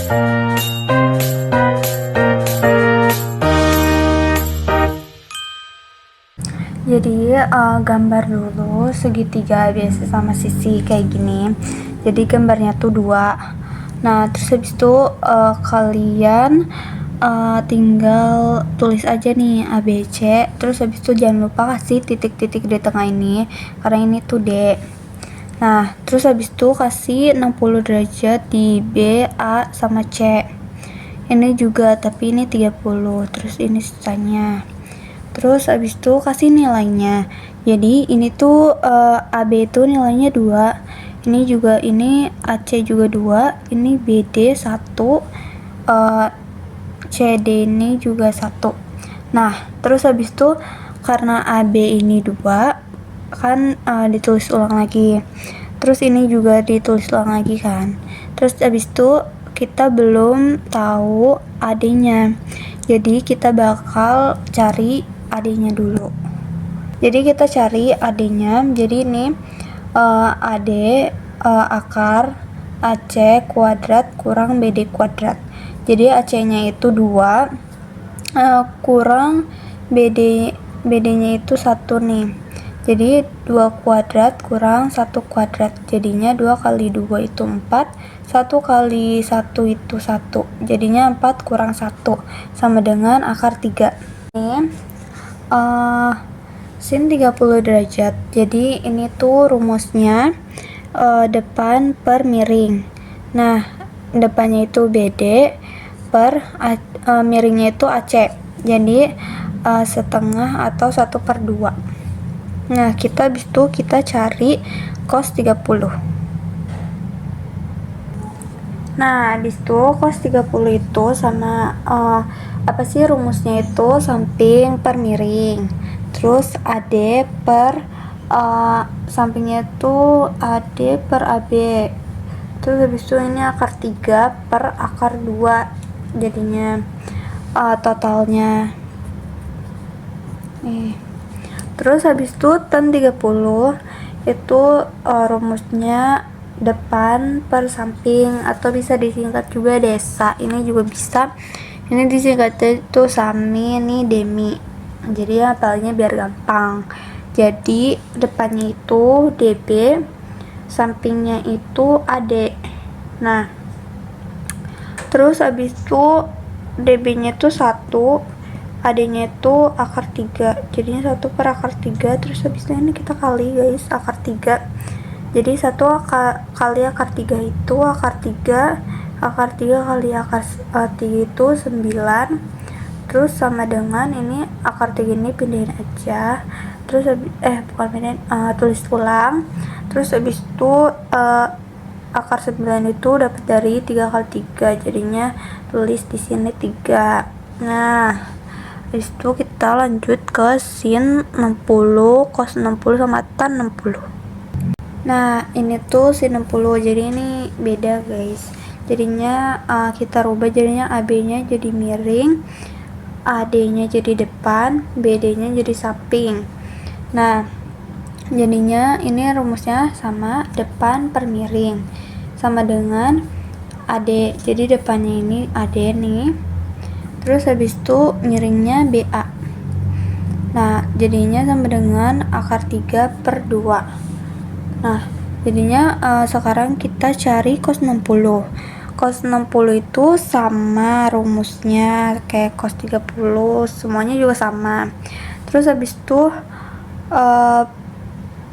Jadi gambar dulu segitiga ABC sama sisi kayak gini. Jadi gambarnya tuh dua. Nah terus habis itu kalian tinggal tulis aja nih ABC. Terus habis itu jangan lupa kasih titik-titik di tengah ini karena ini tuh D. Nah terus habis itu kasih 60 derajat di B, A, sama C. Ini juga tapi ini 30. Terus ini sisanya. Terus abis itu kasih nilainya. Jadi ini tuh AB itu nilainya 2. Ini juga, ini AC juga 2. Ini BD 1. CD ini juga 1. Nah terus abis itu karena AB ini 2 kan ditulis ulang lagi. Terus ini juga ditulis ulang lagi kan. Terus abis itu kita belum tahu AD-nya. Jadi kita bakal cari AD-nya dulu. Jadi kita cari AD-nya. Jadi ini AD akar AC kuadrat kurang BD kuadrat. Jadi AC-nya itu 2 kurang BD-nya itu 1 nih. Jadi 2 kuadrat kurang 1 kuadrat. Jadinya 2 kali 2 itu 4. 1 kali 1 itu 1. Jadinya 4 kurang 1 sama dengan akar 3. Ini sin 30 derajat. Jadi ini tuh rumusnya depan per miring. Nah depannya itu BD per miringnya itu AC. Jadi setengah atau 1/2. Nah kita habis itu kita cari cos 30. Nah di situ cos 30 itu sama apa sih rumusnya itu samping per miring. Terus AD per sampingnya itu AD per AB. Terus habis itu ini akar 3 per akar 2 jadinya totalnya. Terus habis itu tan 30 itu rumusnya depan per samping atau bisa disingkat juga desa. Ini juga bisa. Ini disingkatnya itu sami, ini demi. Jadi hafalnya biar gampang. Jadi depannya itu DB, sampingnya itu AD. Nah terus habis itu DB-nya itu 1, AD-nya itu akar 3. Jadinya 1 per akar 3. Terus habis itu ini kita kali guys akar 3. Jadi 1 kali akar 3 itu akar 3 kali akar 3 itu 9. Terus sama dengan ini akar 3 ini pindahin aja. Terus bukan pindahin, tulis ulang. Terus habis itu akar 9 itu dapat dari 3 kali 3. Jadinya tulis di sini 3. Nah habis itu kita lanjut ke sin 60, cos 60 sama tan 60. Nah ini tuh sin 60. Jadi ini beda guys. Jadinya kita rubah jadinya AB-nya jadi miring, AD-nya jadi depan, BD-nya jadi samping. Nah jadinya ini rumusnya sama depan per miring sama dengan AD. Jadi depannya ini AD nih. Terus habis itu miringnya BA. Nah jadinya sama dengan akar 3/2. Nah jadinya sekarang kita cari cos 60. Cos 60 itu sama rumusnya kayak cos 30, semuanya juga sama. Terus habis itu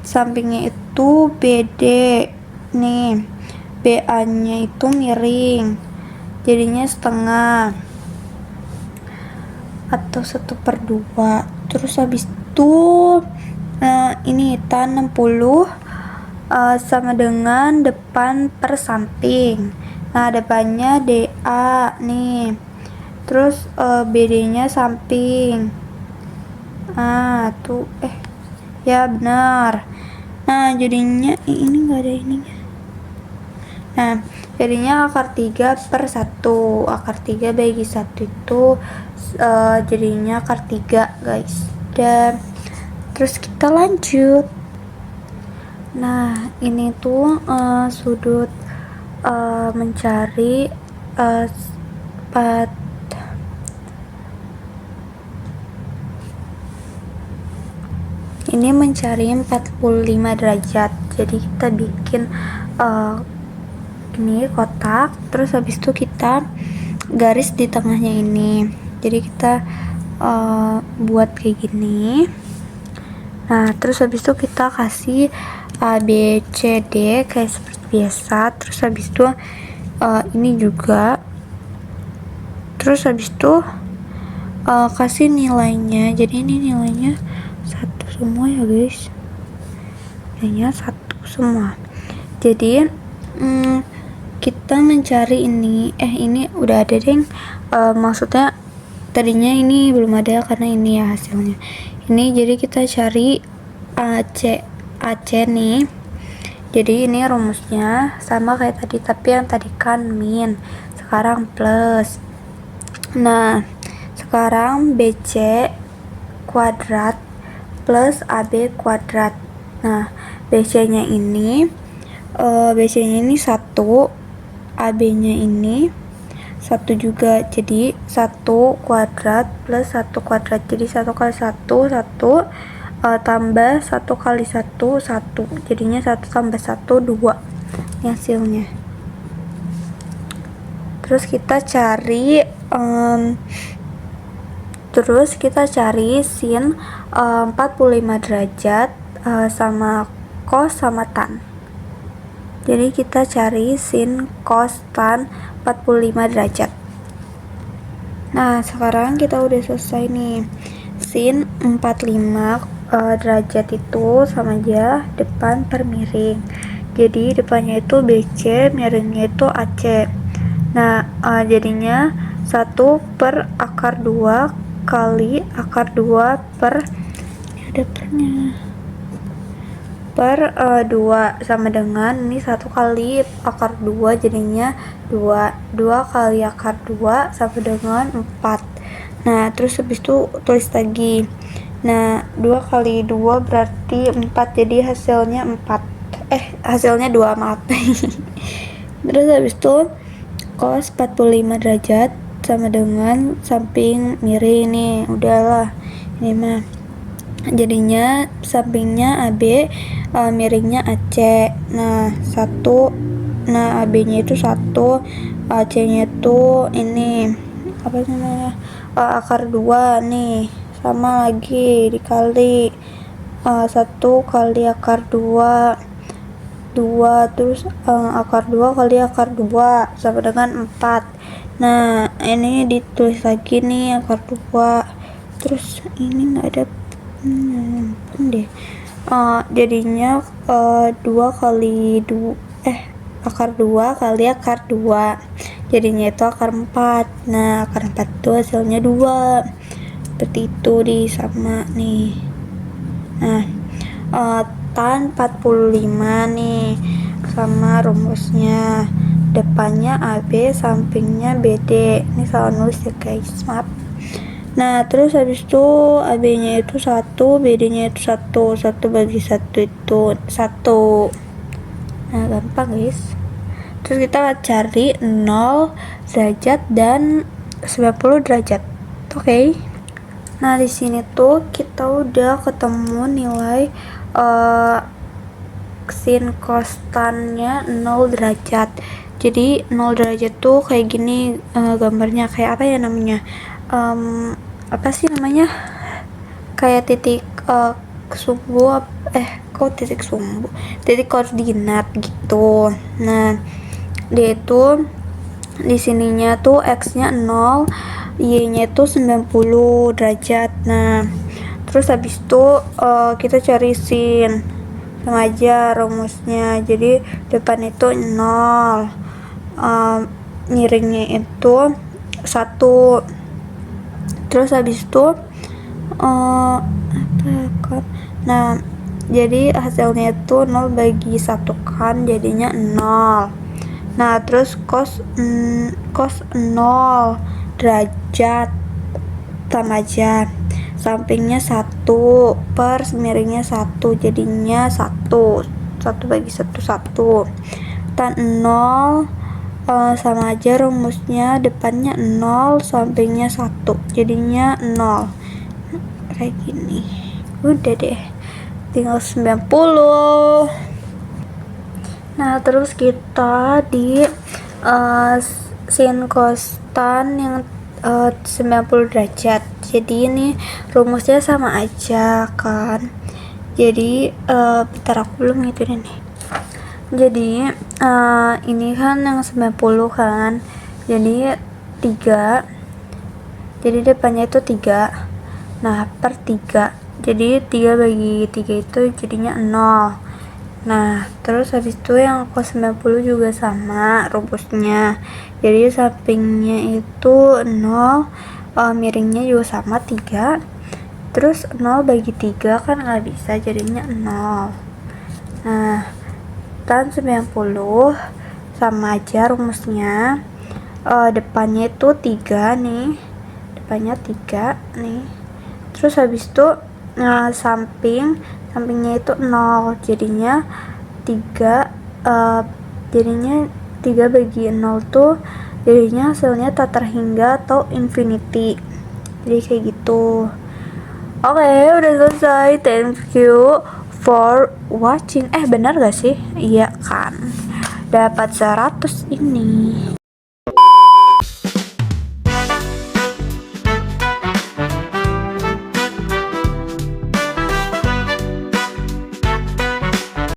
sampingnya itu BD nih, BA nya itu miring, jadinya setengah atau 1/2. Terus habis itu ini tan 60 sama dengan depan per samping. Nah depannya DA nih, terus BD nya samping. Tuh ya benar. Nah jadinya ini enggak ada ininya. Nah jadinya akar 3/1. Akar 3 bagi 1 itu jadinya akar 3 guys. Dan terus kita lanjut. Nah ini tuh sudut mencari ini mencari 45 derajat. Jadi kita bikin ini kotak, terus habis itu kita garis di tengahnya ini. Jadi kita buat kayak gini. Nah, terus habis itu kita kasih A, B, C, D kayak seperti biasa. Terus habis itu ini juga. Terus habis itu kasih nilainya. Jadi ini nilainya 1 semua ya guys. Nilainya 1 semua. Jadi kita mencari ini udah ada deng. Maksudnya tadinya ini belum ada karena ini ya hasilnya ini. Jadi kita cari AC nih. Jadi ini rumusnya sama kayak tadi, tapi yang tadi kan min, sekarang plus. Nah, sekarang BC kuadrat plus AB kuadrat. Nah, BC nya ini 1, AB nya ini 1 juga, jadi 1 kuadrat plus 1 kuadrat, jadi 1 kali 1 tambah 1 kali 1 jadinya 1 tambah 1 2 ini hasilnya. Terus kita cari sin 45 derajat sama cos sama tan. Jadi kita cari sin cos tan 45 derajat. Nah, sekarang kita udah selesai nih. Sin 45 derajat itu sama aja depan per miring. Jadi depannya itu BC, miringnya itu AC. Nah, jadinya 1 per akar 2 kali akar 2 per ini ada pernya per 2 sama dengan ini 1 kali akar 2 jadinya 2 kali akar 2 sama dengan 4. Nah, terus habis itu tulis lagi. Nah, 2 kali 2 berarti 4, jadi hasilnya 4. Hasilnya 2, maaf. Terus habis itu cos 45 derajat sama dengan samping miring nih. Udahlah. Ini mah jadinya sampingnya AB, miringnya AC. Nah, AB nya itu 1, AC nya itu ini apa namanya, akar 2 nih, sama lagi dikali 1 kali akar 2 terus akar 2 kali akar 2 sama dengan 4. Nah, ini ditulis lagi nih akar 2, terus ini nggak ada deh. Jadinya 2 kali 2 akar 2 kali akar 2 jadinya itu akar 4. Nah, akar 4 itu hasilnya 2 seperti itu sama nih. Nah, tan 45 nih sama rumusnya, depannya AB, sampingnya BD. Ini salah nulis ya guys, maaf. Nah, terus habis itu AB nya itu 1, BD nya itu 1 bagi 1 itu 1. Nah, gampang guys. Terus kita cari 0 derajat dan 90 derajat. Oke. Nah, di sini tuh kita udah ketemu nilai sin cos tannya 0 derajat. Jadi 0 derajat tuh kayak gini gambarnya, kayak apa ya namanya? Apa sih namanya? Kayak titik sumbu titik sumbu, titik koordinat gitu. Nah, dia itu di sininya tuh x-nya 0, y-nya itu 90 derajat. Nah, terus habis itu kita cari sin, sama aja rumusnya. Jadi depan itu 0, miringnya itu 1. Terus habis itu nah, jadi hasilnya itu 0 bagi 1 kan, jadinya 0. Nah, terus cos 0 derajat sama aja, sampingnya 1 per miringnya 1 jadinya 1 bagi 1 1. Tan 0 sama aja rumusnya, depannya 0, sampingnya 1, jadinya 0 kayak gini. Udah deh, tinggal 90. Nah terus kita di sin konstan yang 90 derajat. Jadi ini rumusnya sama aja kan. Jadi bentar, aku belum ngitungin nih. Jadi ini kan yang 90 kan, jadi 3, jadi depannya itu 3. Nah per 3, jadi 3 bagi 3 itu jadinya 0. Nah terus habis itu yang cos 90 juga sama rumusnya, jadi sampingnya itu 0, miringnya juga sama 3, terus 0 bagi 3 kan nggak bisa, jadinya 0. Nah tan 90 sama aja rumusnya, depannya itu 3 nih, depannya 3 nih, terus habis itu sampingnya itu 0, jadinya 3, jadinya 3 bagi 0 tuh jadinya hasilnya tak terhingga atau infinity, jadi kayak gitu. Oke, udah selesai. Thank you for watching. Benar gak sih? Iya kan, dapat 100 ini.